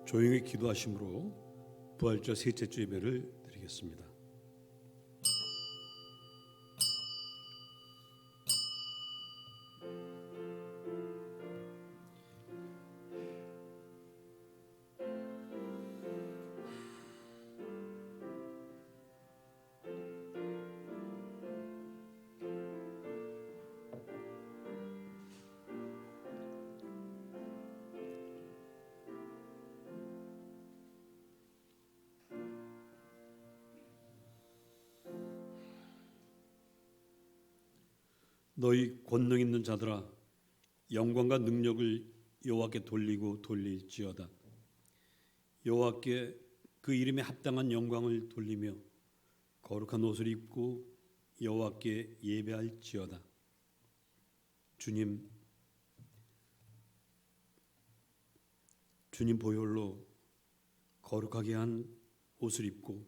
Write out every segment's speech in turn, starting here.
조용히 기도하심으로 부활절 셋째 주 예배를 드리겠습니다. 너희 권능 있는 자들아, 영광과 능력을 여호와께 돌리고 돌릴지어다. 여호와께 그 이름에 합당한 영광을 돌리며 거룩한 옷을 입고 여호와께 예배할지어다. 주님 보혈로 거룩하게 한 옷을 입고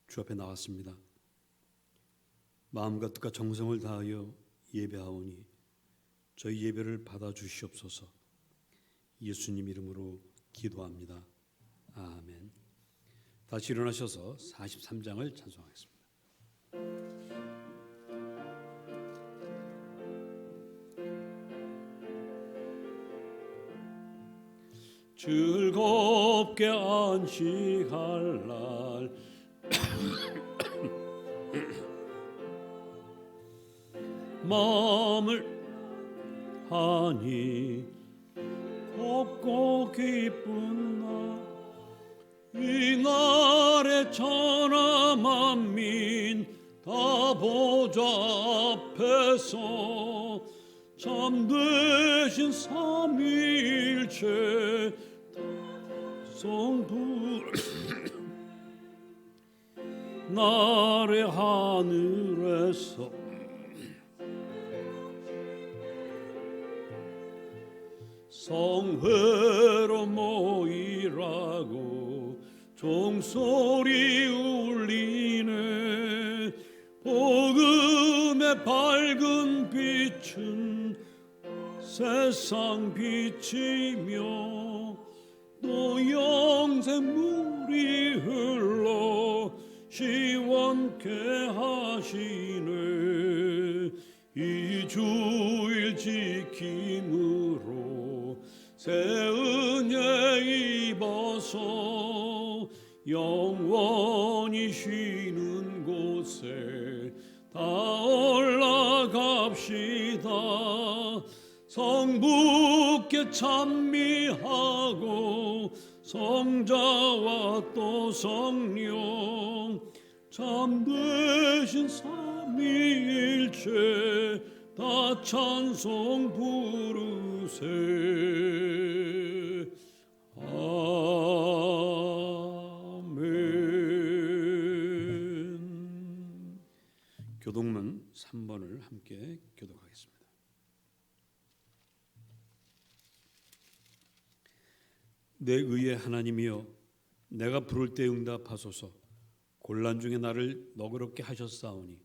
주 앞에 나왔습니다. 마음과 뜻과 정성을 다하여 예배하오니 저희 예배를 받아주시옵소서. 예수님 이름으로 기도합니다. 아멘. 다시 일어나셔서 43장을 찬송하겠습니다. 즐겁게 안식할 날 마음을 하니 곱고 기쁜 날, 이 날에 천하 만민 다 보좌 앞에서 참되신 삼위일체 성부 날의 하늘에서 성회로 모이라고 종소리 울리네. 복음의 밝은 빛은 세상 빛이며 또 영생 물이 흘러 시원케 하시네. 이 주일 지킴으로 새 은혜 입어서 영원히 쉬는 곳에 다 올라갑시다. 성부께 찬미하고 성자와 또 성령 참되신 삼위일체 다 찬송 부르세. 아멘. 교독문 3번을 함께 교독하겠습니다. 내 의의 하나님이여, 내가 부를 때 응답하소서. 곤란 중에 나를 너그럽게 하셨사오니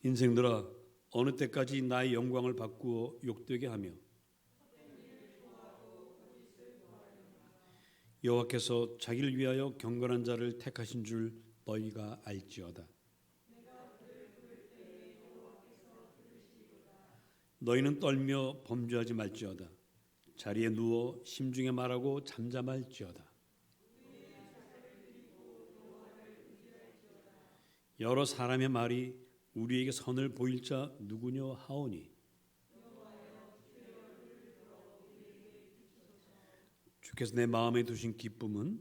인생들아, 어느 때까지 나의 영광을 바꾸어 욕되게 하며 여호와께서 자기를 위하여 경건한 자를 택하신 줄 너희가 알지어다. 너희는 떨며 범죄하지 말지어다. 자리에 누워 심중에 말하고 잠잠할지어다. 여러 사람의 말이 우리에게 선을 보일 자 누구냐 하오니 주께서 내 마음에 두신 기쁨은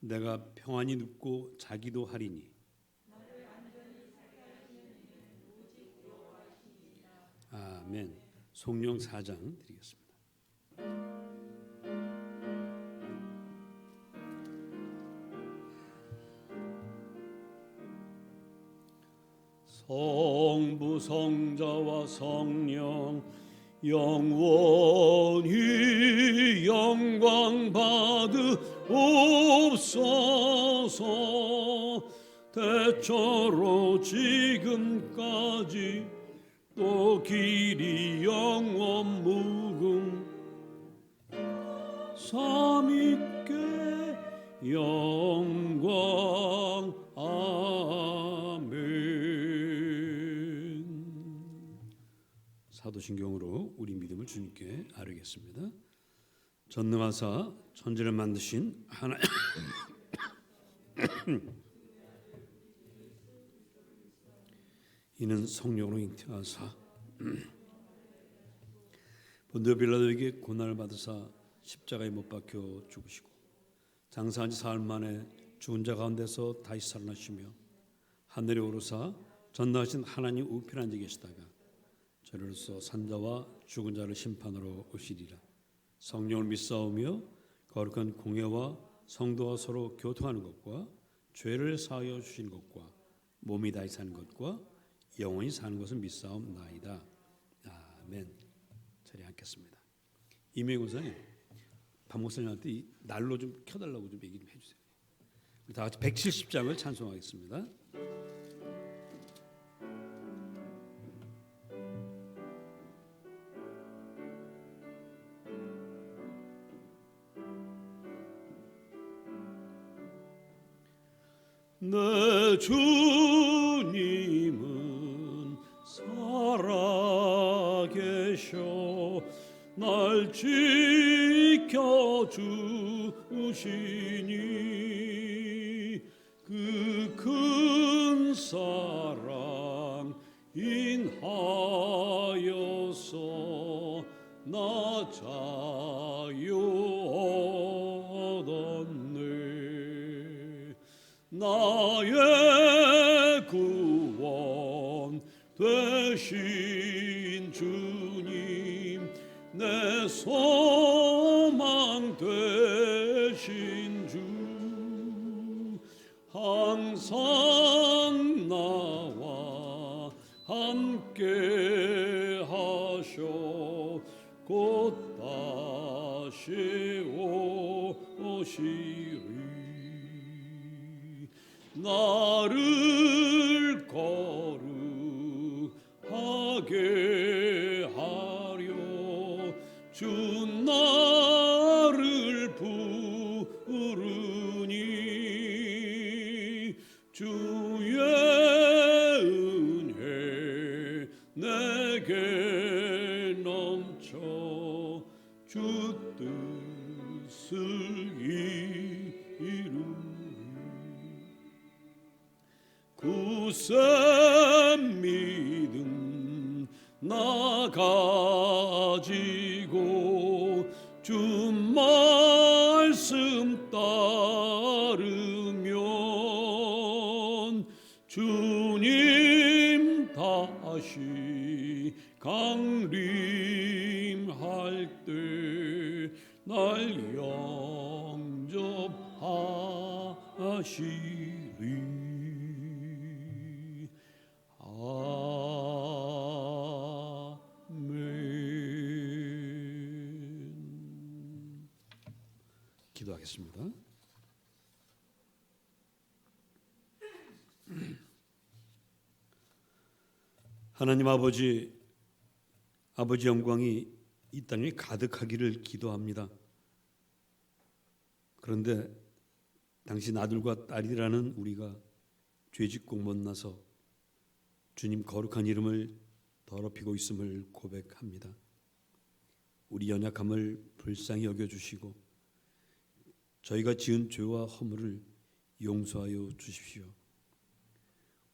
내가 평안히 눕고 자기도 하리니. 아멘. 성령 4장 드리겠습니다. 성부 성자와 성령 영원히 영광 받으옵소서. 태초로 지금까지 또 길이 영원 무궁 삼위께 영광. 아멘. 사도신경으로 우리 믿음을 주님께 아뢰겠습니다. 전능하사 천지를 만드신 하나님 이는 성령으로 잉태하사 본디오 빌라도에게 고난을 받으사 십자가에 못 박혀 죽으시고 장사한 지 사흘 만에 죽은 자 가운데서 다시 살아나시며 하늘에 오르사 전능하신 하나님 우편에 앉아 계시다가 저리로서 산자와 죽은 자를 심판하러 오시리라. 성령을 믿사오며 거룩한 공예와 성도와 서로 교통하는 것과 죄를 사하여 주시는 것과 몸이 다시 사는 것과 영원히 사는 것을 믿사옵나이다. 아멘. 자리에 앉겠습니다. 이명희 권사님, 박 목사님한테 이 난로 좀 켜달라고 좀 얘기 좀 해주세요. 우리 다 같이 170장을 찬송하겠습니다. 내 주님은 살아계셔 날 지켜주시니 그 큰 사랑 인하여서 나 자유 얻었네. 나의 구원 되신 주님 내 소망 되신 주 항상 나와 함께 하셔 곧 다시 오시리. 나를 거룩하게 하려 주 나를 부르니 주의 은혜 내게 넘쳐 주 뜻을 이루니 굳센 믿음 나 가지고 주 말씀 따르면 주님 다시 강림할 때 날 영접하시리. 아멘. 기도하겠습니다. 하나님 아버지 영광이 이 땅에 가득하기를 기도합니다. 그런데 당신 아들과 딸이라는 우리가 죄짓고 못나서 주님 거룩한 이름을 더럽히고 있음을 고백합니다. 우리 연약함을 불쌍히 여겨주시고 저희가 지은 죄와 허물을 용서하여 주십시오.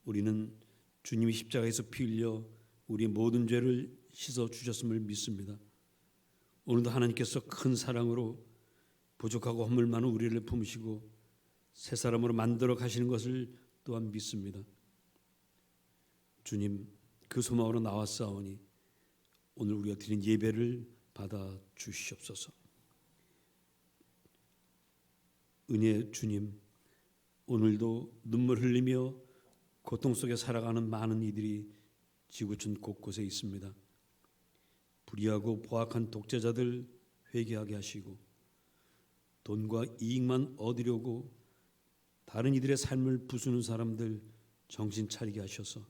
우리는 주님이 십자가에서 피 흘려 우리 모든 죄를 씻어 주셨음을 믿습니다. 오늘도 하나님께서 큰 사랑으로 부족하고 허물 많은 우리를 품으시고 새 사람으로 만들어 가시는 것을 또한 믿습니다. 주님, 그 소망으로 나왔사오니 오늘 우리가 드린 예배를 받아 주시옵소서. 은혜 주님, 오늘도 눈물 흘리며 고통 속에 살아가는 많은 이들이 지구촌 곳곳에 있습니다. 불의하고 포악한 독재자들 회개하게 하시고 돈과 이익만 얻으려고 다른 이들의 삶을 부수는 사람들 정신 차리게 하셔서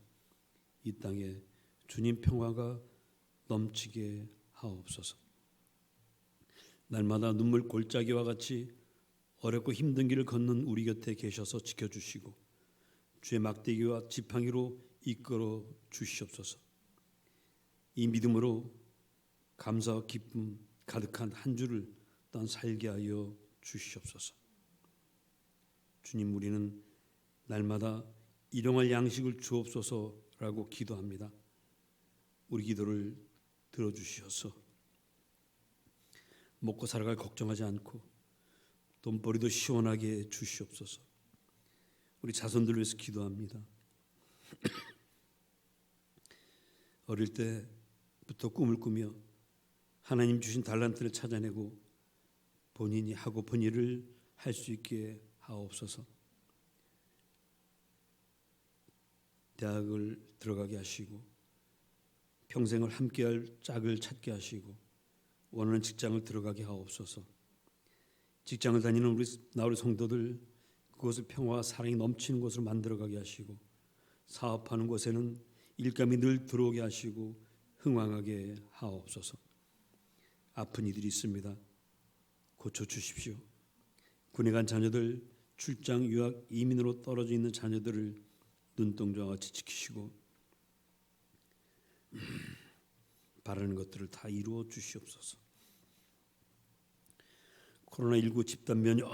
이 땅에 주님 평화가 넘치게 하옵소서. 날마다 눈물 골짜기와 같이 어렵고 힘든 길을 걷는 우리 곁에 계셔서 지켜주시고 주의 막대기와 지팡이로 이끌어 주시옵소서. 이 믿음으로 감사와 기쁨 가득한 한 주를 또한 살게 하여 주시옵소서. 주님, 우리는 날마다 일용할 양식을 주옵소서라고 기도합니다. 우리 기도를 들어주시어서 먹고 살아갈 걱정하지 않고 돈벌이도 시원하게 주시옵소서. 우리 자손들 위해서 기도합니다. 어릴 때부터 꿈을 꾸며 하나님 주신 달란트를 찾아내고 본인이 하고픈 일을 할 수 있게 하옵소서. 대학을 들어가게 하시고 평생을 함께할 짝을 찾게 하시고 원하는 직장을 들어가게 하옵소서. 직장을 다니는 우리 성도들 그곳을 평화와 사랑이 넘치는 곳으로 만들어가게 하시고 사업하는 곳에는 일감이 늘 들어오게 하시고 흥왕하게 하옵소서. 아픈 이들이 있습니다. 고쳐주십시오. 군에 간 자녀들, 출장, 유학, 이민으로 떨어져 있는 자녀들을 눈동자와 같이 지키시고 바라는 것들을 다 이루어 주시옵소서. 코로나19 집단 면역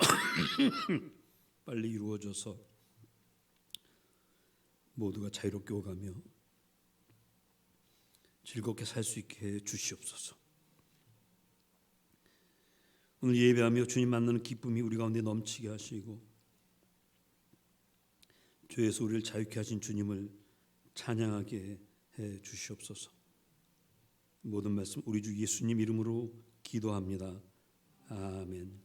빨리 이루어져서 모두가 자유롭게 오가며 즐겁게 살 수 있게 해 주시옵소서. 오늘 예배하며 주님 만나는 기쁨이 우리 가운데 넘치게 하시고 죄에서 우리를 자유케 하신 주님을 찬양하게 해 주시옵소서. 모든 말씀 우리 주 예수님 이름으로 기도합니다. 아멘.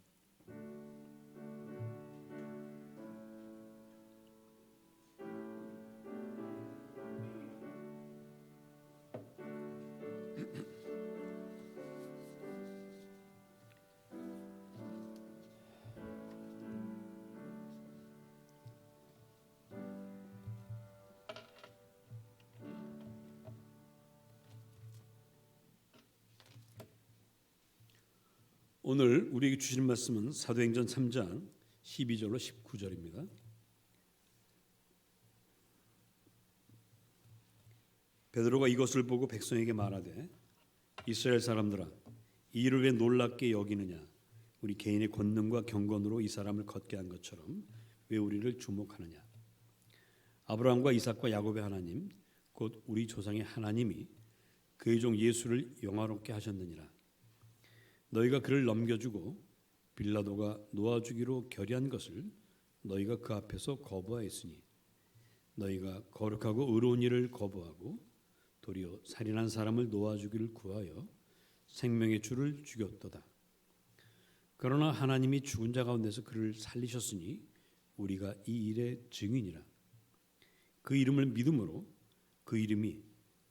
오늘 우리에게 주시는 말씀은 사도행전 3장 12절로 19절입니다. 베드로가 이것을 보고 백성에게 말하되 이스라엘 사람들아 이 일을 왜 놀랍게 여기느냐. 우리 개인의 권능과 경건으로 이 사람을 걷게 한 것처럼 왜 우리를 주목하느냐. 아브라함과 이삭과 야곱의 하나님 곧 우리 조상의 하나님이 그의 종 예수를 영화롭게 하셨느니라. 너희가 그를 넘겨주고 빌라도가 놓아주기로 결의한 것을 너희가 그 앞에서 거부하였으니 너희가 거룩하고 의로운 일을 거부하고 도리어 살인한 사람을 놓아주기를 구하여 생명의 주를 죽였도다. 그러나 하나님이 죽은 자 가운데서 그를 살리셨으니 우리가 이 일의 증인이라. 그 이름을 믿음으로 그 이름이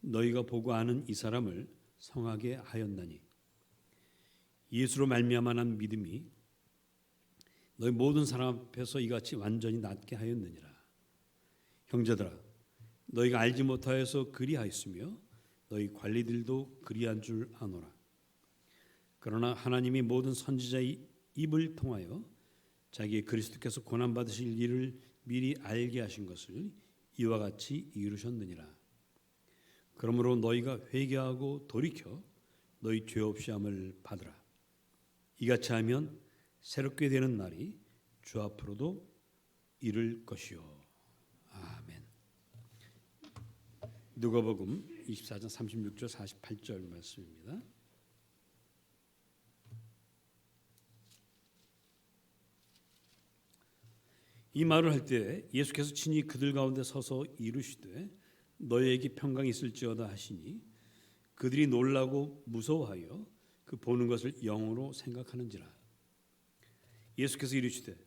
너희가 보고 아는 이 사람을 성하게 하였나니 예수로 말미암아 난 믿음이 너희 모든 사람 앞에서 이같이 완전히 낫게 하였느니라. 형제들아 너희가 알지 못하여서 그리하였으며 너희 관리들도 그리한 줄 아노라. 그러나 하나님이 모든 선지자의 입을 통하여 자기의 그리스도께서 고난받으실 일을 미리 알게 하신 것을 이와 같이 이루셨느니라. 그러므로 너희가 회개하고 돌이켜 너희 죄 없이 함을 받으라. 이같이 하면 새롭게 되는 날이 주 앞으로도 이를 것이요. 아멘. 누가복음 24장 36절 48절 말씀입니다. 이 말을 할 때 예수께서 친히 그들 가운데 서서 이르시되 너희에게 평강이 있을지어다 하시니 그들이 놀라고 무서워하여 그 보는 것을 영으로 생각하는지라. 예수께서 이르시되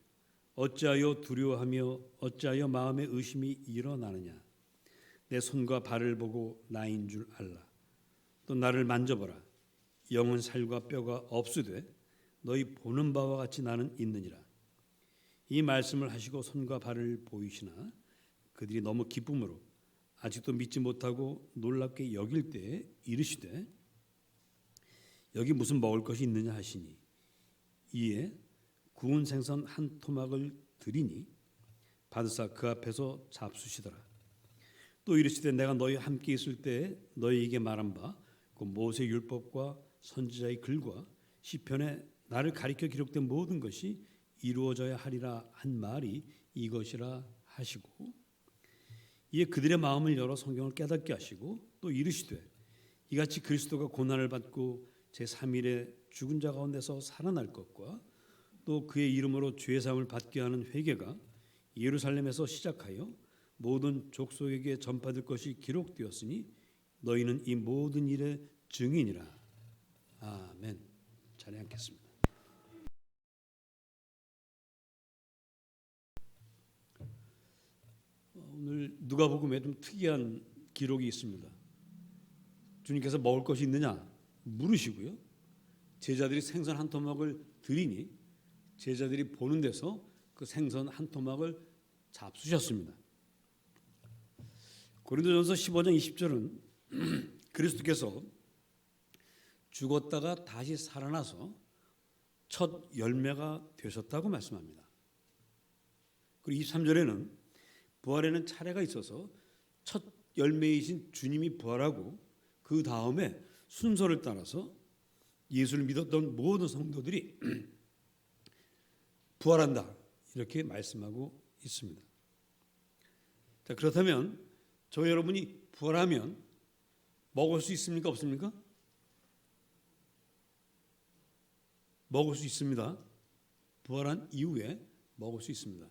어찌하여 두려워하며 어찌하여 마음에 의심이 일어나느냐. 내 손과 발을 보고 나인 줄 알라. 또 나를 만져보라. 영은 살과 뼈가 없으되 너희 보는 바와 같이 나는 있느니라. 이 말씀을 하시고 손과 발을 보이시나 그들이 너무 기쁨으로 아직도 믿지 못하고 놀랍게 여길 때에 이르시되 여기 무슨 먹을 것이 있느냐 하시니 이에 구운 생선 한 토막을 드리니 받으사 그 앞에서 잡수시더라. 또 이르시되 내가 너희와 함께 있을 때에 너희에게 말한 바 그 모세 율법과 선지자의 글과 시편에 나를 가리켜 기록된 모든 것이 이루어져야 하리라 한 말이 이것이라 하시고 이에 그들의 마음을 열어 성경을 깨닫게 하시고 또 이르시되 이같이 그리스도가 고난을 받고 제3일에 죽은 자 가운데서 살아날 것과 또 그의 이름으로 죄 사함을 받게 하는 회개가 예루살렘에서 시작하여 모든 족속에게 전파될 것이 기록되었으니 너희는 이 모든 일의 증인이라. 아멘. 자리에 앉겠습니다. 오늘 누가복음에 좀 특이한 기록이 있습니다. 주님께서 먹을 것이 있느냐 물으시고요. 제자들이 생선 한 토막을 드리니 제자들이 보는 데서 그 생선 한 토막을 잡수셨습니다. 고린도전서 15장 20절은 그리스도께서 죽었다가 다시 살아나서 첫 열매가 되셨다고 말씀합니다. 그리고 23절에는 부활에는 차례가 있어서 첫 열매이신 주님이 부활하고 그 다음에 순서를 따라서 예수를 믿었던 모든 성도들이 부활한다 이렇게 말씀하고 있습니다. 자, 그렇다면 저 여러분이 부활하면 먹을 수 있습니까? 없습니까? 먹을 수 있습니다. 부활한 이후에 먹을 수 있습니다.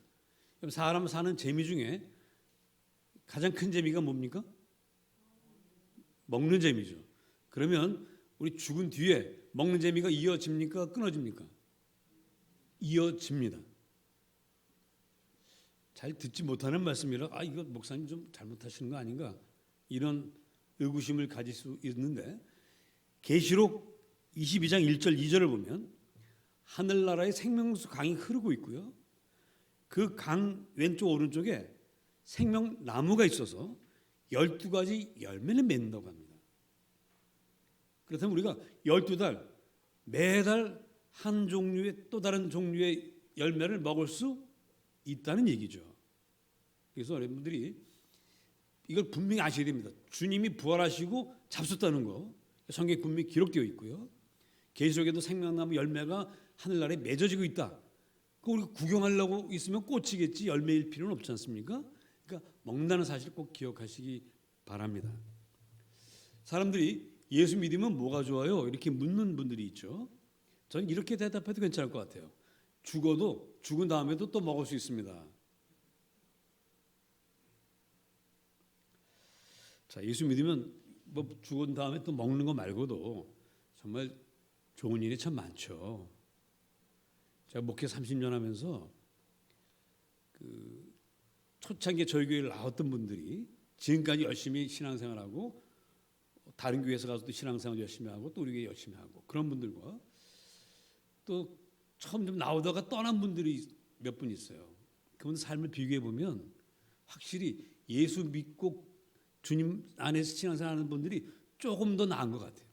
사람 사는 재미 중에 가장 큰 재미가 뭡니까? 먹는 재미죠. 그러면 우리 죽은 뒤에 먹는 재미가 이어집니까? 끊어집니까? 이어집니다. 잘 듣지 못하는 말씀이라 이거 목사님 좀 잘못하시는 거 아닌가 이런 의구심을 가질 수 있는데 계시록 22장 1절 2절을 보면 하늘나라의 생명수 강이 흐르고 있고요. 그 강 왼쪽 오른쪽에 생명나무가 있어서 12가지 열매를 맺는다고 합니다. 그렇다면 우리가 12달 매달 한 종류의 또 다른 종류의 열매를 먹을 수 있다는 얘기죠. 그래서 여러분들이 이걸 분명히 아셔야 됩니다. 주님이 부활하시고 잡숫다는 거 성경에 분명히 기록되어 있고요. 계시록에도 생명나무 열매가 하늘나라에 맺어지고 있다. 우리가 구경하려고 있으면 꽂히겠지 열매일 필요는 없지 않습니까? 그러니까 먹는다는 사실을 꼭 기억하시기 바랍니다. 사람들이 예수 믿으면 뭐가 좋아요? 이렇게 묻는 분들이 있죠. 저는 이렇게 대답해도 괜찮을 것 같아요. 죽어도 죽은 다음에도 또 먹을 수 있습니다. 자, 예수 믿으면 뭐 죽은 다음에 또 먹는 거 말고도 정말 좋은 일이 참 많죠. 제가 목회 30년 하면서 그 초창기에 저희 교회를 나왔던 분들이 지금까지 열심히 신앙생활하고 다른 교회에서 가서도 신앙생활 열심히 하고 또 우리 교회 열심히 하고 그런 분들과 또 처음 좀 나오다가 떠난 분들이 몇 분 있어요. 그분들 삶을 비교해 보면 확실히 예수 믿고 주님 안에서 신앙생활하는 분들이 조금 더 나은 것 같아요.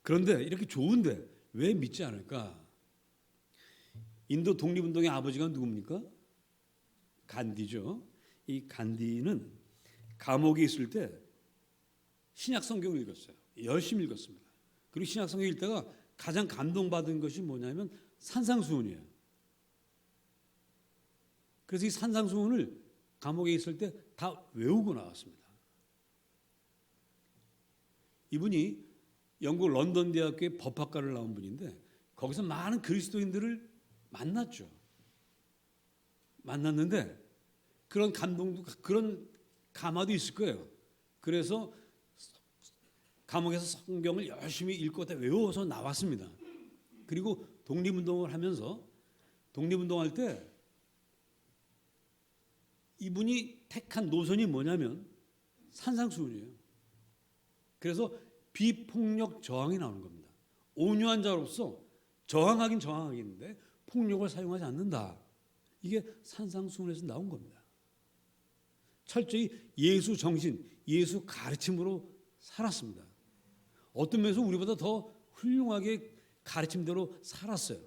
그런데 이렇게 좋은데 왜 믿지 않을까? 인도 독립운동의 아버지가 누굽니까? 간디죠. 이 간디는 감옥에 있을 때 신약 성경을 읽었어요. 열심히 읽었습니다. 그리고 신약 성경 읽다가 가장 감동받은 것이 뭐냐면 산상수훈이에요. 그래서 이 산상수훈을 감옥에 있을 때 다 외우고 나왔습니다. 이분이 영국 런던 대학교의 법학과를 나온 분인데 거기서 많은 그리스도인들을 만났죠. 만났는데 그런 감동도 그런 감화도 있을 거예요. 그래서 감옥에서 성경을 열심히 읽고 다 외워서 나왔습니다. 그리고 독립운동을 하면서 독립운동할 때 이분이 택한 노선이 뭐냐면 산상수훈이에요. 그래서 비폭력 저항이 나오는 겁니다. 온유한 자로서 저항하긴 저항하겠는데 폭력을 사용하지 않는다. 이게 산상수훈에서 나온 겁니다. 철저히 예수 정신, 예수 가르침으로 살았습니다. 어떤 면에서 우리보다 더 훌륭하게 가르침대로 살았어요.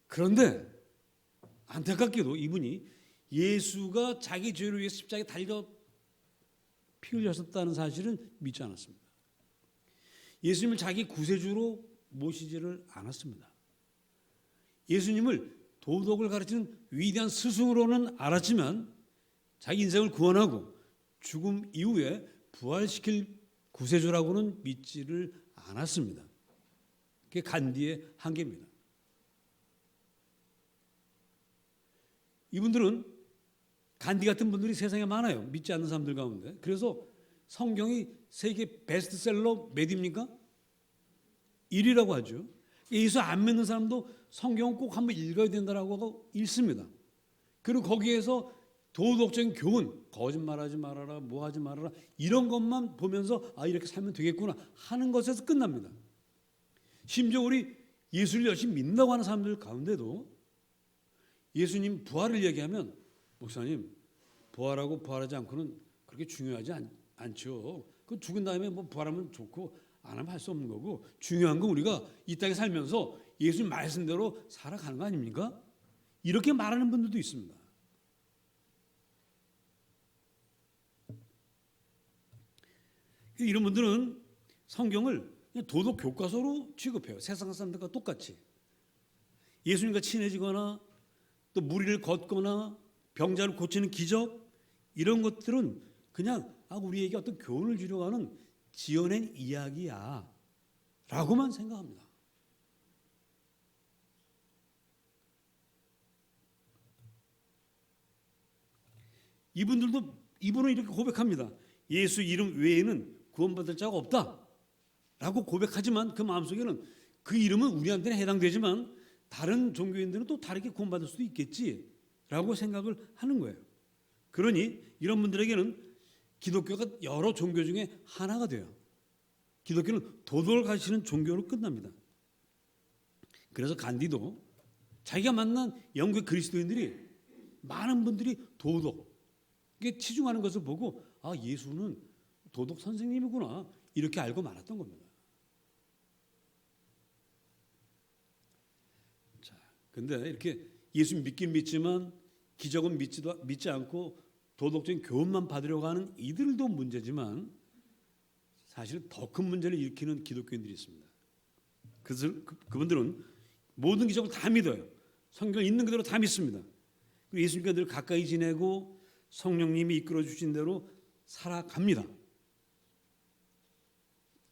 그런데 안타깝게도 이분이 예수가 자기 죄를 위해 십자가에 달려 피 흘렸었다는 사실은 믿지 않았습니다. 예수님을 자기 구세주로 모시지를 않았습니다. 예수님을 도덕을 가르치는 위대한 스승으로는 알았지만 자기 인생을 구원하고 죽음 이후에 부활시킬 구세주라고는 믿지를 않았습니다. 그게 간디의 한계입니다. 이분들은 간디 같은 분들이 세상에 많아요. 믿지 않는 사람들 가운데. 그래서 성경이 세계 베스트셀러 몇입니까? 1위라고 하죠. 예수 안 믿는 사람도 성경은 꼭 한번 읽어야 된다라고 하고 읽습니다. 그리고 거기에서 도덕적인 교훈, 거짓말하지 말아라, 뭐하지 말아라 이런 것만 보면서 아 이렇게 살면 되겠구나 하는 것에서 끝납니다. 심지어 우리 예수를 열심히 믿는다고 하는 사람들 가운데도 예수님 부활을 얘기하면 목사님 부활하고 부활하지 않고는 그렇게 중요하지 않죠. 그 죽은 다음에 뭐 부활하면 좋고 안 하면 할 수 없는 거고 중요한 건 우리가 이 땅에 살면서 예수님 말씀대로 살아가는 거 아닙니까? 이렇게 말하는 분들도 있습니다. 이런 분들은 성경을 그냥 도덕 교과서로 취급해요. 세상 사람들과 똑같이. 예수님과 친해지거나 또 무리를 걷거나 병자를 고치는 기적 이런 것들은 그냥 우리에게 어떤 교훈을 주려고 하는 지어낸 이야기야 라고만 생각합니다. 이분은 이렇게 고백합니다. 예수 이름 외에는 구원받을 자가 없다 라고 고백하지만 그 마음속에는 그 이름은 우리한테는 해당되지만 다른 종교인들은 또 다르게 구원받을 수도 있겠지 라고 생각을 하는 거예요. 그러니 이런 분들에게는 기독교가 여러 종교 중에 하나가 돼요. 기독교는 도덕을 가르치는 종교로 끝납니다. 그래서 간디도 자기가 만난 영국의 그리스도인들이 많은 분들이 도덕에 치중하는 것을 보고 아 예수는 도덕 선생님이구나 이렇게 알고 말았던 겁니다. 자, 근데 이렇게 예수 믿긴 믿지만 기적은 믿지 않고 도덕적인 교훈만 받으려고 하는 이들도 문제지만 사실은 더 큰 문제를 일으키는 기독교인들이 있습니다. 그래서 그분들은 모든 기적을 다 믿어요. 성경 있는 그대로 다 믿습니다. 그리고 예수님과 늘 가까이 지내고 성령님이 이끌어 주신 대로 살아갑니다.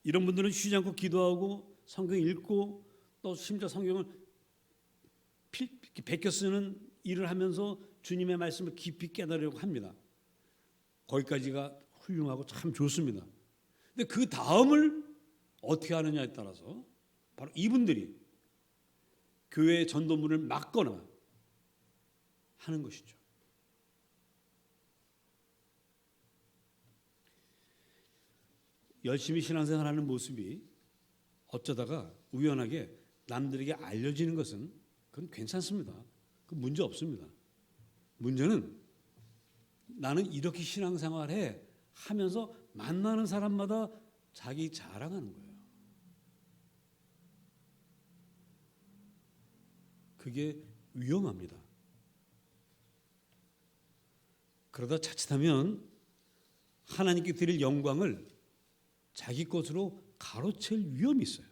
이런 분들은 쉬지 않고 기도하고 성경 읽고 또 심지어 성경을 베껴 쓰는 일을 하면서 주님의 말씀을 깊이 깨달으려고 합니다. 거기까지가 훌륭하고 참 좋습니다. 근데 그 다음을 어떻게 하느냐에 따라서 바로 이분들이 교회의 전도문을 막거나 하는 것이죠. 열심히 신앙생활하는 모습이 어쩌다가 우연하게 남들에게 알려지는 것은 그건 괜찮습니다. 그 문제 없습니다. 문제는 나는 이렇게 신앙생활해 하면서 만나는 사람마다 자기 자랑하는 거예요. 그게 위험합니다. 그러다 자칫하면 하나님께 드릴 영광을 자기 것으로 가로챌 위험이 있어요.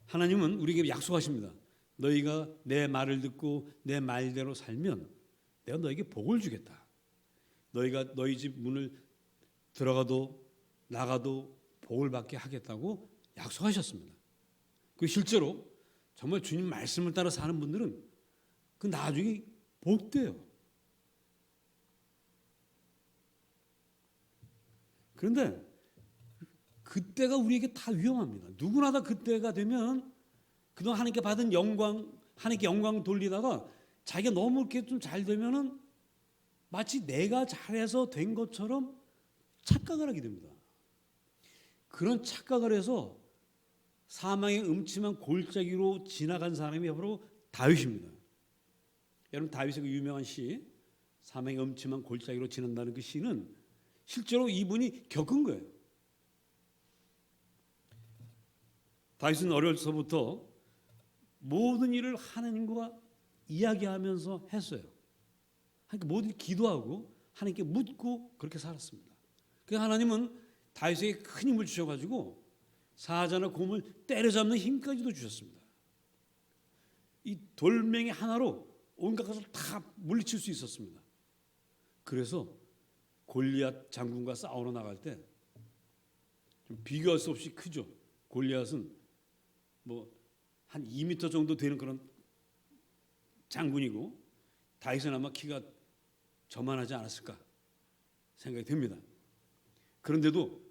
하나님은 우리에게 약속하십니다. 너희가 내 말을 듣고 내 말대로 살면 내가 너에게 복을 주겠다. 너희가 너희 집 문을 들어가도 나가도 복을 받게 하겠다고 약속하셨습니다. 그 실제로 정말 주님 말씀을 따라 사는 분들은 그 나중에 복돼요. 그런데 그때가 우리에게 다 위험합니다. 누구나 다 그때가 되면 그동안 하나님께 받은 영광, 하나님께 영광 돌리다가 자기가 너무 이렇게 좀 잘 되면은 마치 내가 잘해서 된 것처럼 착각을 하게 됩니다. 그런 착각을 해서 사망의 음침한 골짜기로 지나간 사람이 바로 다윗입니다. 여러분, 다윗의 그 유명한 시 사망의 음침한 골짜기로 지난다는 그 시는 실제로 이분이 겪은 거예요. 다윗은 어려서부터 모든 일을 하나님과 이야기하면서 했어요. 그러니까 모든 일 기도하고 하나님께 묻고 그렇게 살았습니다. 그래서 하나님은 다윗에게 큰 힘을 주셔가지고 사자나 곰을 때려잡는 힘까지도 주셨습니다. 이 돌멩이 하나로 온갖 것을 다 물리칠 수 있었습니다. 그래서 골리앗 장군과 싸우러 나갈 때 좀 비교할 수 없이 크죠. 골리앗은 뭐 한 2m 정도 되는 그런 장군이고 다윗은 아마 키가 저만하지 않았을까 생각이 듭니다. 그런데도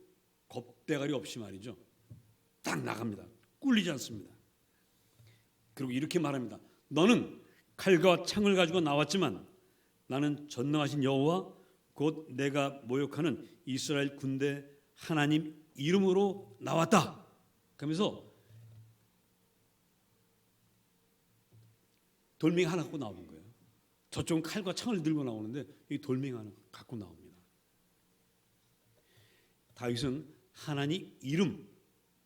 겁대가리 없이 말이죠. 딱 나갑니다. 꿀리지 않습니다. 그리고 이렇게 말합니다. 너는 칼과 창을 가지고 나왔지만 나는 전능하신 여호와 곧 내가 모욕하는 이스라엘 군대 하나님 이름으로 나왔다. 그러면서 돌멩이 하나 갖고 나오는 거예요. 저쪽은 칼과 창을 들고 나오는데 이 돌멩이 하나 갖고 나옵니다. 다윗은 하나님 이름,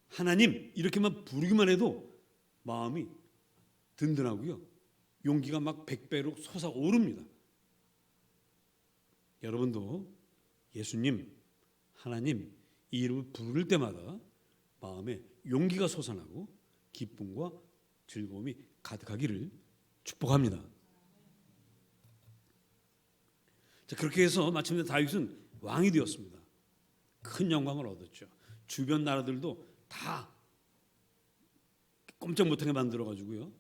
하나님 이렇게만 부르기만 해도 마음이 든든하고요. 용기가 막 100배로 솟아오릅니다. 여러분도 예수님, 하나님 이 이름을 부를 때마다 마음에 용기가 솟아나고 기쁨과 즐거움이 가득하기를 축복합니다. 자, 그렇게 해서 마침내 다윗은 왕이 되었습니다. 큰 영광을 얻었죠. 주변 나라들도 다 꼼짝 못하게 만들어가지고요.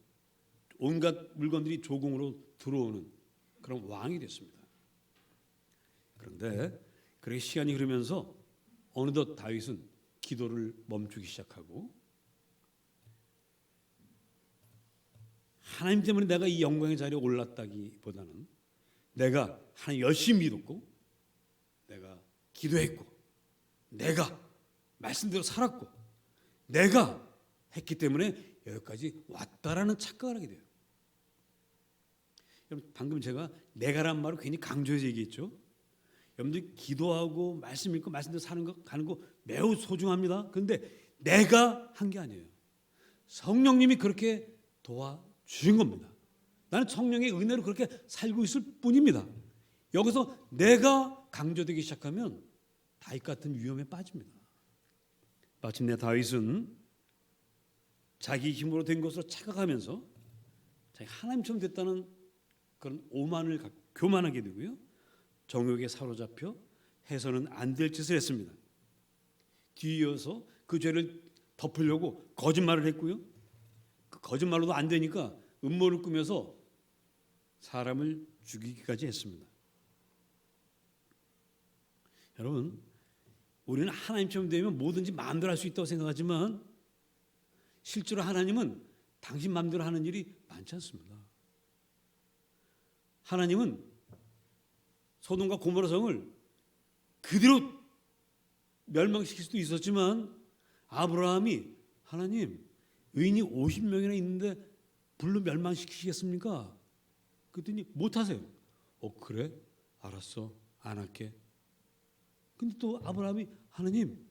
온갖 물건들이 조공으로 들어오는 그런 왕이 됐습니다. 그런데 그렇게 시간이 흐르면서 어느덧 다윗은 기도를 멈추기 시작하고 하나님 때문에 내가 이 영광의 자리에 올랐다기보다는 내가 하나님 열심히 믿었고 내가 기도했고 내가 말씀대로 살았고 내가 했기 때문에 여기까지 왔다라는 착각을 하게 돼요. 여러분, 방금 제가 내가란 말을 괜히 강조해서 얘기했죠. 여러분들 기도하고 말씀 읽고 말씀대로 사는 거 가는 거 매우 소중합니다. 그런데 내가 한 게 아니에요. 성령님이 그렇게 도와주신 겁니다. 나는 성령의 은혜로 그렇게 살고 있을 뿐입니다. 여기서 내가 강조되기 시작하면 다윗 같은 위험에 빠집니다. 마침내 다윗은 자기 힘으로 된 것으로 착각하면서 자기 하나님처럼 됐다는 그런 오만을 교만하게 되고요. 정욕에 사로잡혀 해서는 안 될 짓을 했습니다. 뒤이어서 그 죄를 덮으려고 거짓말을 했고요. 그 거짓말로도 안 되니까 음모를 꾸며서 사람을 죽이기까지 했습니다. 여러분, 우리는 하나님처럼 되면 뭐든지 마음대로 할 수 있다고 생각하지만 실제로 하나님은 당신 마음대로 하는 일이 많지 않습니다. 하나님은 소돔과 고모라 성을 그대로 멸망시킬 수도 있었지만 아브라함이 하나님 의인이 50명이나 있는데 불로 멸망시키시겠습니까? 그랬더니 못하세요. 그래? 알았어. 안 할게. 근데 또 아브라함이 하나님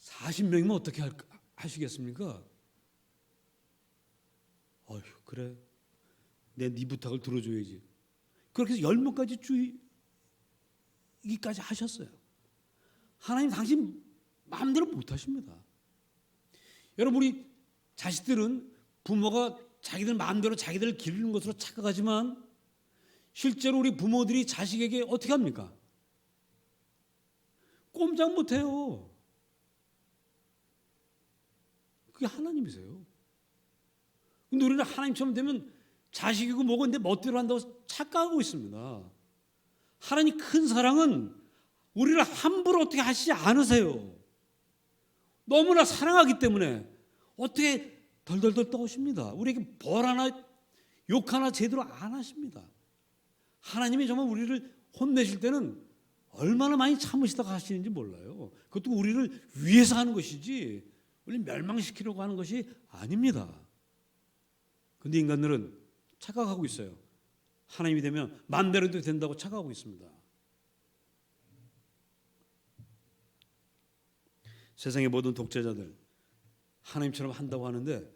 40명이면 어떻게 하시겠습니까? 어휴, 그래. 네 부탁을 들어줘야지. 그렇게 해서 10명까지 죽이기까지 하셨어요. 하나님 당신 마음대로 못하십니다. 여러분, 우리 자식들은 부모가 자기들 마음대로 자기들을 기르는 것으로 착각하지만 실제로 우리 부모들이 자식에게 어떻게 합니까? 꼼짝 못해요. 그게 하나님이세요. 근데 우리는 하나님처럼 되면 자식이고 뭐고 내 멋대로 한다고 착각하고 있습니다. 하나님 큰 사랑은 우리를 함부로 어떻게 하시지 않으세요. 너무나 사랑하기 때문에 어떻게 덜덜덜 떠오십니다. 우리에게 벌 하나 욕 하나 제대로 안 하십니다. 하나님이 정말 우리를 혼내실 때는 얼마나 많이 참으시다가 하시는지 몰라요. 그것도 우리를 위해서 하는 것이지 우리 멸망시키려고 하는 것이 아닙니다. 그런데 인간들은 착각하고 있어요. 하나님이 되면 마음대로도 된다고 착각하고 있습니다. 세상의 모든 독재자들 하나님처럼 한다고 하는데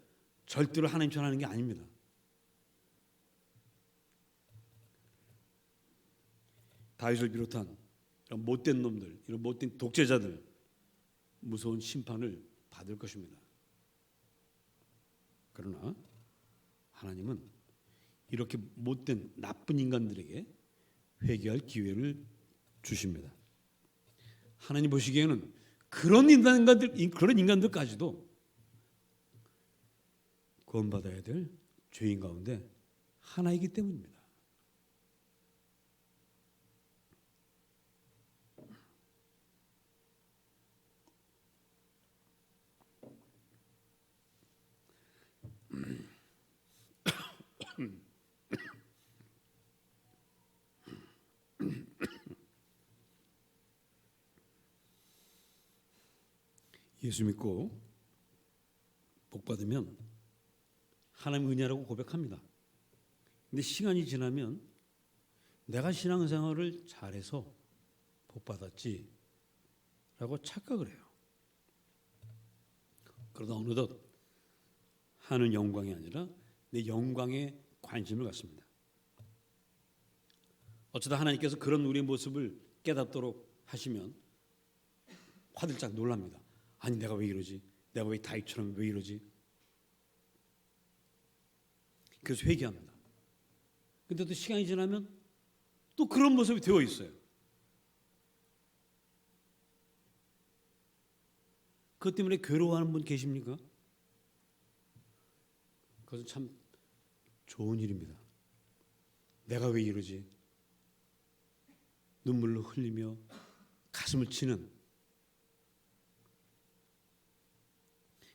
절대로 하나님처럼 하는 게 아닙니다. 다윗을 비롯한 이런 못된 놈들, 이런 못된 독재자들 무서운 심판을 받을 것입니다. 그러나 하나님은 이렇게 못된 나쁜 인간들에게 회개할 기회를 주십니다. 하나님 보시기에는 그런 인간들까지도 구원받아야 될 죄인 가운데 하나이기 때문입니다. 예수 믿고 복 받으면 하나님 은혜라고 고백합니다. 근데 시간이 지나면 내가 신앙생활을 잘해서 복 받았지 라고 착각을 해요. 그러다 어느덧 하는 영광이 아니라 내 영광에 관심을 갖습니다. 어쩌다 하나님께서 그런 우리의 모습을 깨닫도록 하시면 화들짝 놀랍니다. 아니 내가 왜 이러지? 내가 왜 다윗처럼 왜 이러지? 그래서 회개합니다. 근데 또 시간이 지나면 또 그런 모습이 되어 있어요. 그것 때문에 괴로워하는 분 계십니까? 그것은 참 좋은 일입니다. 내가 왜 이러지? 눈물로 흘리며 가슴을 치는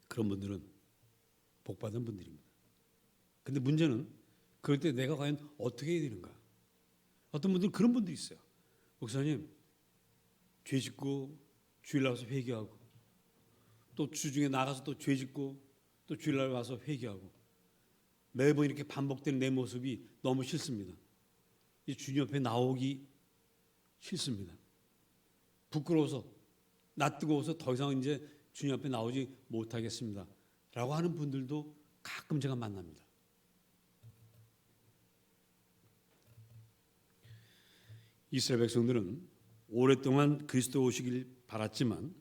그런 분들은 복받은 분들입니다. 근데 문제는 그럴 때 내가 과연 어떻게 해야 되는가? 어떤 분들은 그런 분들이 있어요. 목사님, 죄 짓고 주일날 와서 회개하고 또 주중에 나가서 또 죄 짓고 또 주일날 와서 회개하고 매번 이렇게 반복되는 내 모습이 너무 싫습니다. 이제 주님 앞에 나오기 싫습니다. 부끄러워서 낯뜨거워서 더 이상 이제 주님 앞에 나오지 못하겠습니다. 라고 하는 분들도 가끔 제가 만납니다. 이스라엘 백성들은 오랫동안 그리스도 오시길 바랐지만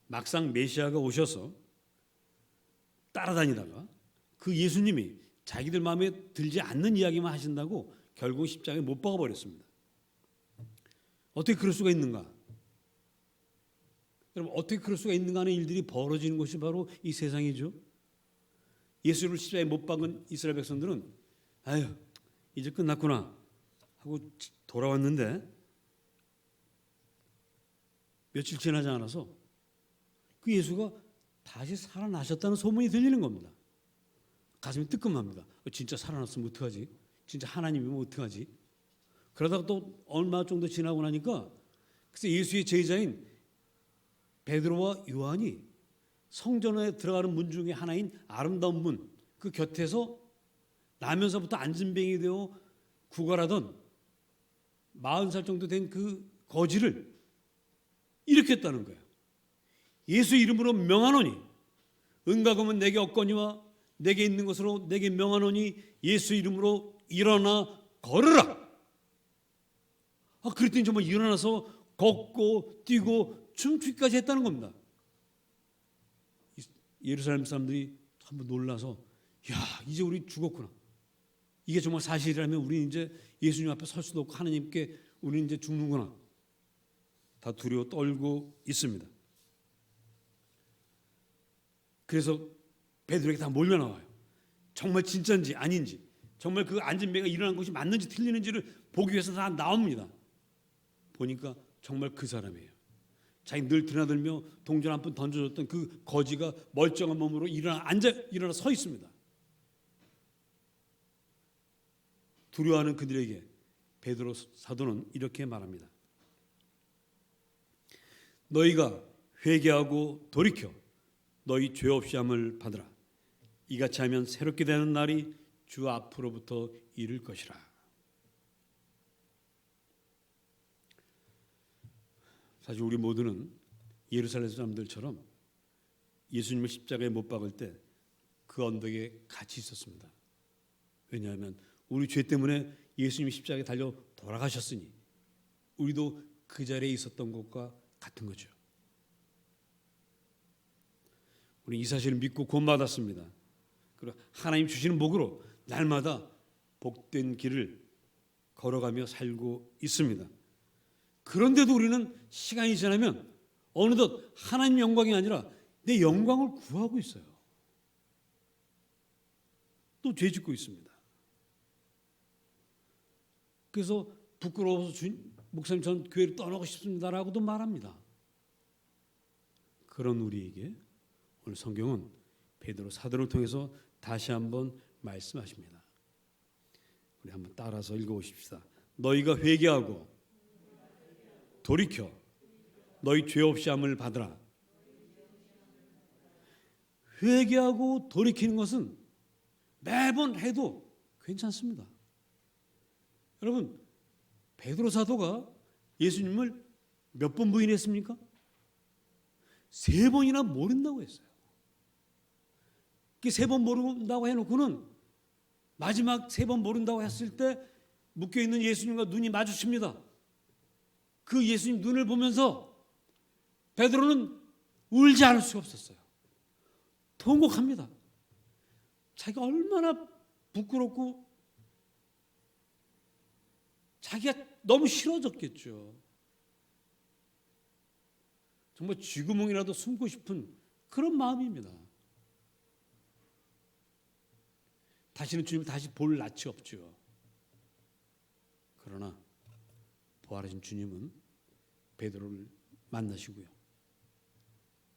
막상 메시아가 오셔서 따라다니다가 그 예수님이 자기들 마음에 들지 않는 이야기만 하신다고 결국 십자가에 못 박아버렸습니다. 어떻게 그럴 수가 있는가? 여러분 어떻게 그럴 수가 있는가 하는 일들이 벌어지는 것이 바로 이 세상이죠. 예수를 십자가에 못 박은 이스라엘 백성들은 아유 이제 끝났구나 하고 돌아왔는데 며칠 지나지 않아서 그 예수가 다시 살아나셨다는 소문이 들리는 겁니다. 가슴이 뜨끔합니다. 진짜 살아났으면 어떡하지? 진짜 하나님이면 어떡하지? 그러다가 또 얼마 정도 지나고 나니까 그래서 예수의 제자인 베드로와 요한이 성전에 들어가는 문 중에 하나인 아름다운 문 그 곁에서 나면서부터 안진뱅이 되어 구걸하던 40살 정도 된 그 거지를 일으켰다는 거예요. 예수 이름으로 명하노니 은과 금은 내게 없거니와 내게 있는 것으로 내게 명하노니 예수 이름으로 일어나 걸으라. 그랬더니 정말 일어나서 걷고 뛰고 춤추기까지 했다는 겁니다. 예루살렘 사람들이 한번 놀라서 야 이제 우리 죽었구나. 이게 정말 사실이라면 우리 이제 예수님 앞에 설 수도 없고 하나님께 우리 이제 죽는구나. 다 두려워 떨고 있습니다. 그래서 베드로에게 다 몰려 나와요. 정말 진짜인지 아닌지, 정말 그 안진뱅이가 일어난 것이 맞는지 틀리는지를 보기 위해서 다 나옵니다. 보니까 정말 그 사람이에요. 자기 늘 드나들며 동전 한 푼 던져줬던 그 거지가 멀쩡한 몸으로 일어나 서 있습니다. 두려워하는 그들에게 베드로 사도는 이렇게 말합니다. 너희가 회개하고 돌이켜 너희 죄 없이 함을 받으라. 이같이 하면 새롭게 되는 날이 주 앞으로부터 이를 것이라. 사실 우리 모두는 예루살렘 사람들처럼 예수님을 십자가에 못 박을 때 그 언덕에 같이 있었습니다. 왜냐하면 우리 죄 때문에 예수님이 십자가에 달려 돌아가셨으니 우리도 그 자리에 있었던 것과 같은 거죠. 우리 이 사실을 믿고 구원받았습니다. 그리고 하나님 주시는 복으로 날마다 복된 길을 걸어가며 살고 있습니다. 그런데도 우리는 시간이 지나면 어느덧 하나님 영광이 아니라 내 영광을 구하고 있어요. 또 죄 짓고 있습니다. 그래서 부끄러워서 목사님 전 교회를 떠나고 싶습니다라고도 말합니다. 그런 우리에게 오늘 성경은 베드로 사도를 통해서 다시 한번 말씀하십니다. 우리 한번 따라서 읽어보십시다. 너희가 회개하고 돌이켜 너희 죄 없이 함을 받으라. 회개하고 돌이키는 것은 매번 해도 괜찮습니다. 여러분, 베드로 사도가 예수님을 몇 번 부인했습니까? 3번이나 모른다고 했어요. 그 3번 모른다고 해놓고는 마지막 3번 모른다고 했을 때 묶여있는 예수님과 눈이 마주칩니다. 그 예수님 눈을 보면서 베드로는 울지 않을 수가 없었어요. 통곡합니다. 자기가 얼마나 부끄럽고 자기가 너무 싫어졌겠죠. 정말 쥐구멍이라도 숨고 싶은 그런 마음입니다. 다시는 주님을 다시 볼 낯이 없죠. 그러나 부활하신 주님은 베드로를 만나시고요.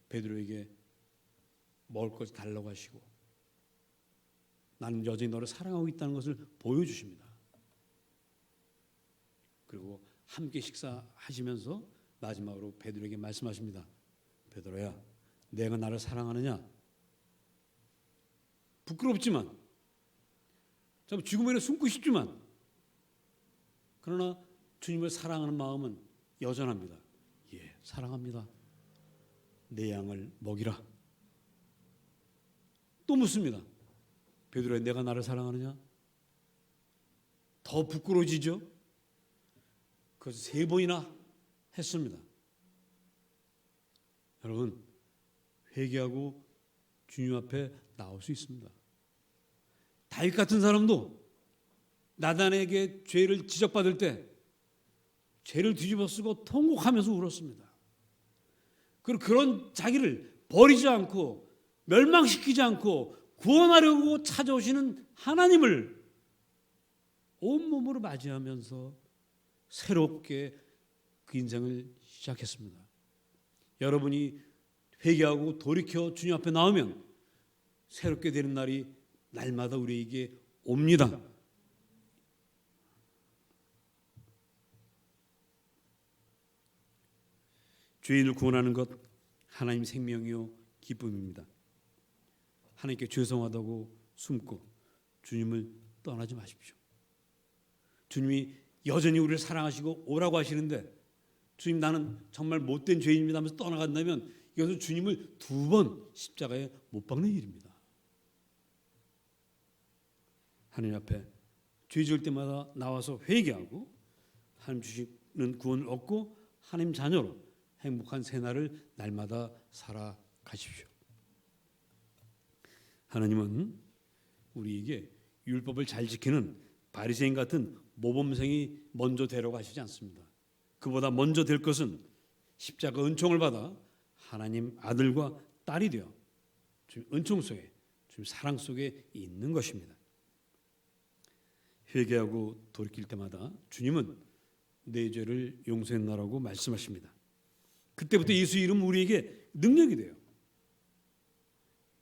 베드로에게 먹을 것을 달라고 하시고 나는 여전히 너를 사랑하고 있다는 것을 보여주십니다. 그리고 함께 식사하시면서 마지막으로 베드로에게 말씀하십니다. 베드로야, 내가 나를 사랑하느냐? 부끄럽지만 참 쥐구멍에 숨고 싶지만 그러나 주님을 사랑하는 마음은 여전합니다. 예, 사랑합니다. 내 양을 먹이라. 또 묻습니다. 베드로야, 내가 나를 사랑하느냐? 더 부끄러워지죠? 그래서 3번이나 했습니다. 여러분, 회개하고 주님 앞에 나올 수 있습니다. 다윗 같은 사람도 나단에게 죄를 지적받을 때 죄를 뒤집어 쓰고 통곡하면서 울었습니다. 그리고 그런 자기를 버리지 않고 멸망시키지 않고 구원하려고 찾아오시는 하나님을 온몸으로 맞이하면서 새롭게 그 인생을 시작했습니다. 여러분이 회개하고 돌이켜 주님 앞에 나오면 새롭게 되는 날이 날마다 우리에게 옵니다. 죄인을 구원하는 것 하나님 생명이요 기쁨입니다. 하나님께 죄송하다고 숨고 주님을 떠나지 마십시오. 주님이 여전히 우리를 사랑하시고 오라고 하시는데 주님 나는 정말 못된 죄인입니다 하면서 떠나간다면 이것은 주님을 2번 십자가에 못 박는 일입니다. 하나님 앞에 죄 지을 때마다 나와서 회개하고 하나님 주시는 구원을 얻고 하나님 자녀로 행복한 새날을 날마다 살아가십시오. 하나님은 우리에게 율법을 잘 지키는 바리새인 같은 모범생이 먼저 되려고 하시지 않습니다. 그보다 먼저 될 것은 십자가 은총을 받아 하나님 아들과 딸이 되어 주님 은총 속에 주님 사랑 속에 있는 것입니다. 회개하고 돌이킬 때마다 주님은 내 죄를 용서했나라고 말씀하십니다. 그때부터 예수 이름은 우리에게 능력이 돼요.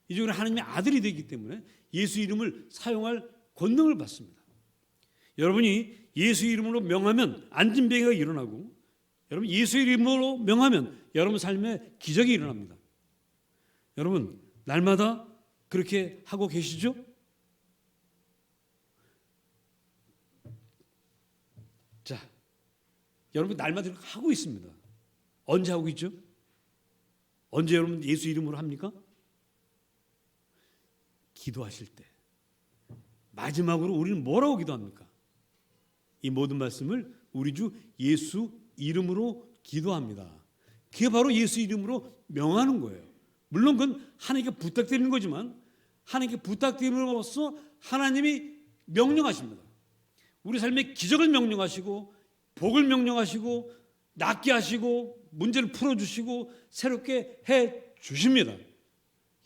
이제 우리는 하나님의 아들이 되기 때문에 예수 이름을 사용할 권능을 받습니다. 여러분이 예수 이름으로 명하면 안진병이가 일어나고 여러분 예수 이름으로 명하면 여러분 삶에 기적이 일어납니다. 여러분 날마다 그렇게 하고 계시죠? 자, 여러분 날마다 하고 있습니다. 언제 하고 있죠? 언제 여러분 예수 이름으로 합니까? 기도하실 때. 마지막으로 우리는 뭐라고 기도합니까? 이 모든 말씀을 우리 주 예수 이름으로 기도합니다. 그게 바로 예수 이름으로 명하는 거예요. 물론 그건 하나님께 부탁드리는 거지만 하나님께 부탁드림으로써 하나님이 명령하십니다. 우리 삶에 기적을 명령하시고 복을 명령하시고 낫게 하시고 문제를 풀어주시고 새롭게 해주십니다.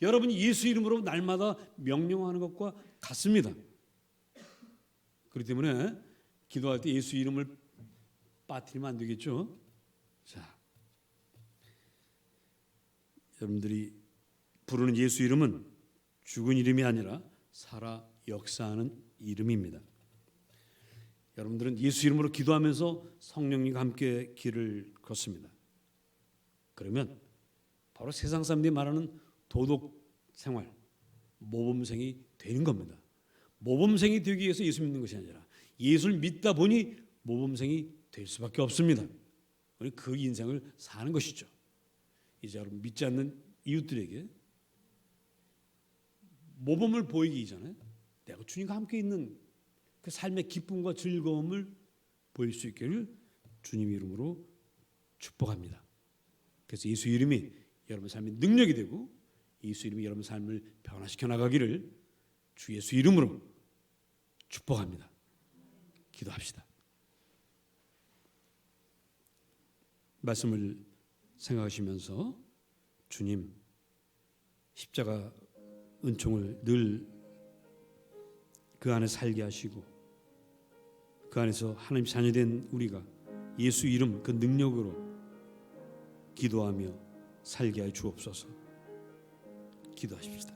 여러분이 예수 이름으로 날마다 명령하는 것과 같습니다. 그렇기 때문에 기도할 때 예수 이름을 빠뜨리면 안 되겠죠. 자, 여러분들이 부르는 예수 이름은 죽은 이름이 아니라 살아 역사하는 이름입니다. 여러분들은 예수 이름으로 기도하면서 성령님과 함께 길을 걷습니다. 그러면 바로 세상 사람들이 말하는 도덕 생활, 모범생이 되는 겁니다. 모범생이 되기 위해서 예수 믿는 것이 아니라 예수를 믿다 보니 모범생이 될 수밖에 없습니다. 우리 그 인생을 사는 것이죠. 이제 여러분 믿지 않는 이웃들에게 모범을 보이기 이전에 내가 주님과 함께 있는 그 삶의 기쁨과 즐거움을 보일 수 있기를 주님 이름으로 축복합니다. 그래서 예수 이름이 여러분 삶의 능력이 되고 예수 이름이 여러분 삶을 변화시켜 나가기를 주 예수 이름으로 축복합니다. 기도합시다. 말씀을 생각하시면서 주님 십자가 은총을 늘 그 안에 살게 하시고 그 안에서 하나님 자녀된 우리가 예수 이름 그 능력으로 기도하며 살게 하여 주옵소서. 기도하십시다.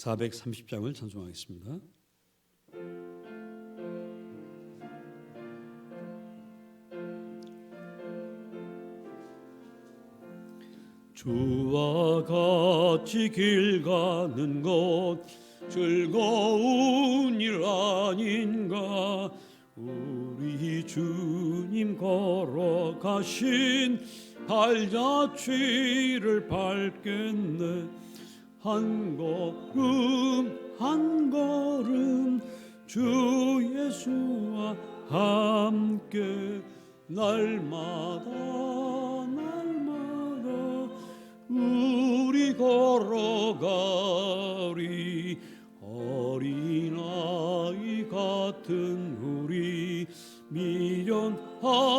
(430장을) 찬송하겠습니다. 주와 같이 길 가는 것 즐거운 일 아닌가. 우리 주님 걸어가신 발자취를 밟겠네. 한 걸음 한 걸음 주 예수와 함께 날마다 우리 걸어가리. 어린아이 같은 우리 미련하고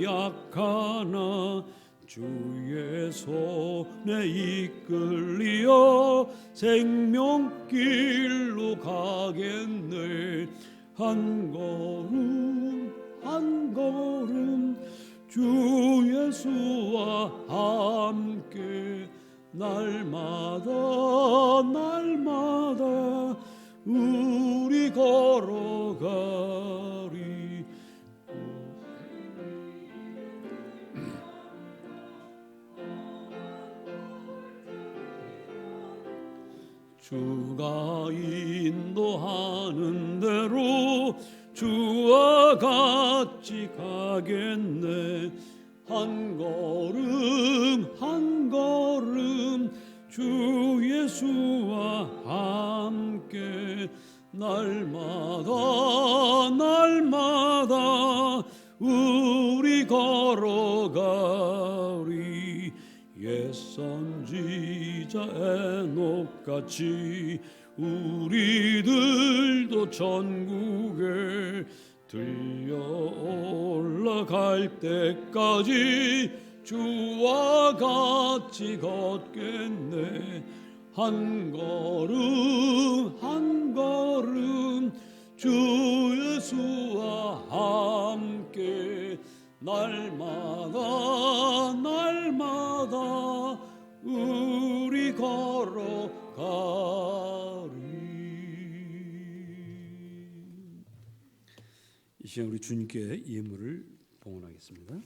약하나 주의 손에 이끌리어 생명길로 가겠네. 한 걸음 한 걸음 주 예수와 함께 날마다 우리 걸어가리. 주가 인도하는 대로 주와 같이 가겠네. 한 걸음 한 걸음 주 예수와 함께 날마다 우리 걸어가리. 옛 선지자 에녹같이 우리들도 천국에 들려 올라갈 때까지 주와 같이 걷겠네. 한 걸음 한 걸음 주 예수와 함께 날마다 날마다 우리 걸어가리. 이 시간 우리 주님께 예물을 봉헌하겠습니다.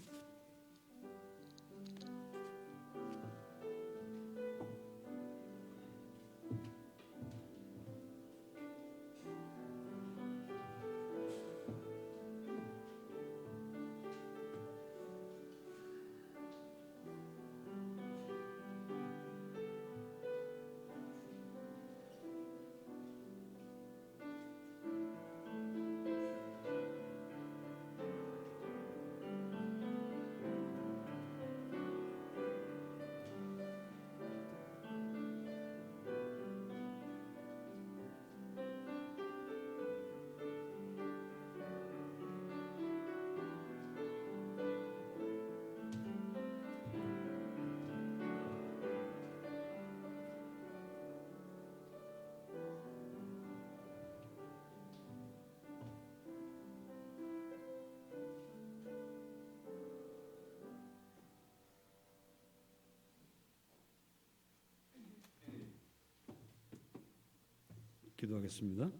기도하겠습니다.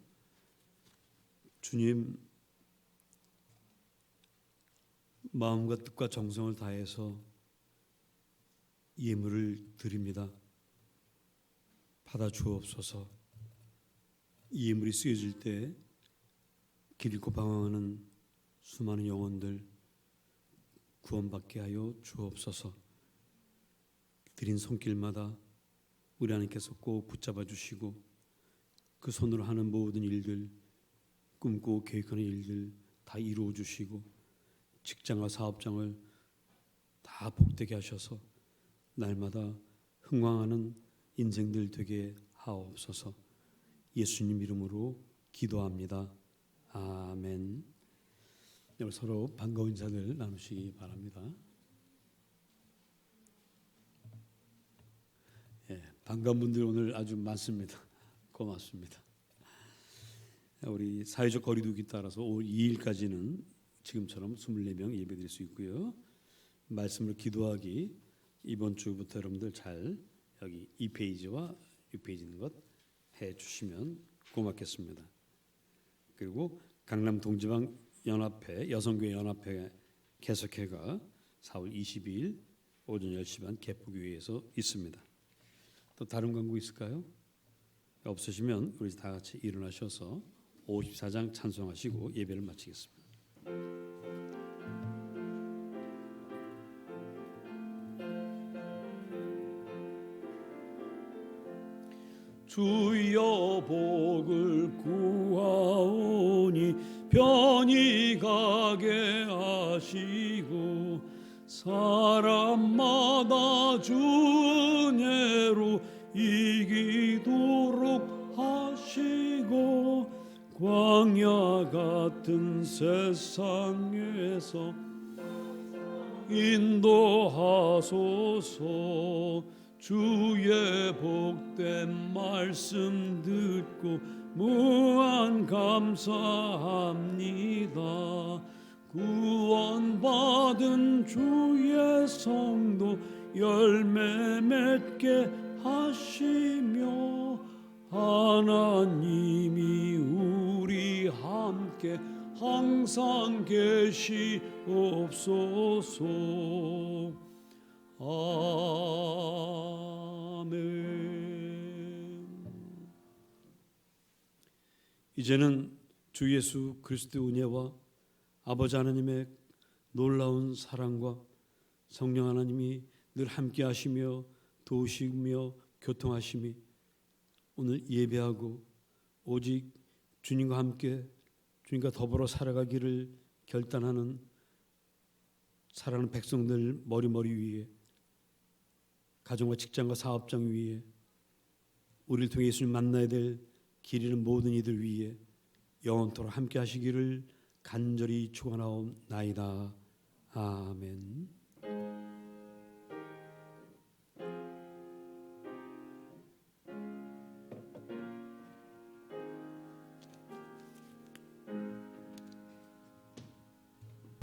주님, 마음과 뜻과 정성을 다해서 예물을 드립니다. 받아 주옵소서. 이 예물이 쓰여질 때 길 잃고 방황하는 수많은 영혼들 구원받게 하여 주옵소서. 드린 손길마다 우리 하나님께서 꼭 붙잡아 주시고 그 손으로 하는 모든 일들, 꿈꾸고 계획하는 일들 다 이루어 주시고 직장과 사업장을 다 복되게 하셔서 날마다 흥왕하는 인생들 되게 하옵소서. 예수님 이름으로 기도합니다. 아멘. 여러분 서로 반가운 인사들 나누시기 바랍니다. 반가운 분들 오늘 아주 많습니다. 고맙습니다. 우리 사회적 거리두기 따라서 5월 2일까지는 지금처럼 24명 예배드릴 수 있고요. 말씀으로 기도하기 이번 주부터 여러분들 잘 여기 2페이지와 6페이지 있는 것 해주시면 고맙겠습니다. 그리고 강남 동지방 연합회 여성교회 연합회 개석회가 4월 22일 오전 10시 반 개포교회에서 있습니다. 또 다른 광고 있을까요? 없으시면 우리 다 같이 일어나셔서 54장 찬송하시고 예배를 마치겠습니다. 주여 복을 구하오니 편히 가게 하시고 사람마다 주 은혜로 이기도록 하시고 광야 같은 세상에서 인도하소서. 주의 복된 말씀 듣고 무한 감사합니다. 구원받은 주의 성도 열매 맺게 하시며 하나님이 우리 함께 항상 계시옵소서. 아멘. 이제는 주 예수 그리스도 은혜와 아버지 하나님의 놀라운 사랑과 성령 하나님이 늘 함께 하시며 도우시며 교통하심이 오늘 예배하고 오직 주님과 함께 주님과 더불어 살아가기를 결단하는 사랑하는 백성들 머리 위에 가정과 직장과 사업장 위에 우리를 통해 예수님 만나야 될 길 잃은 모든 이들 위에 영원토록 함께 하시기를 간절히 축원하옵나이다. 아멘.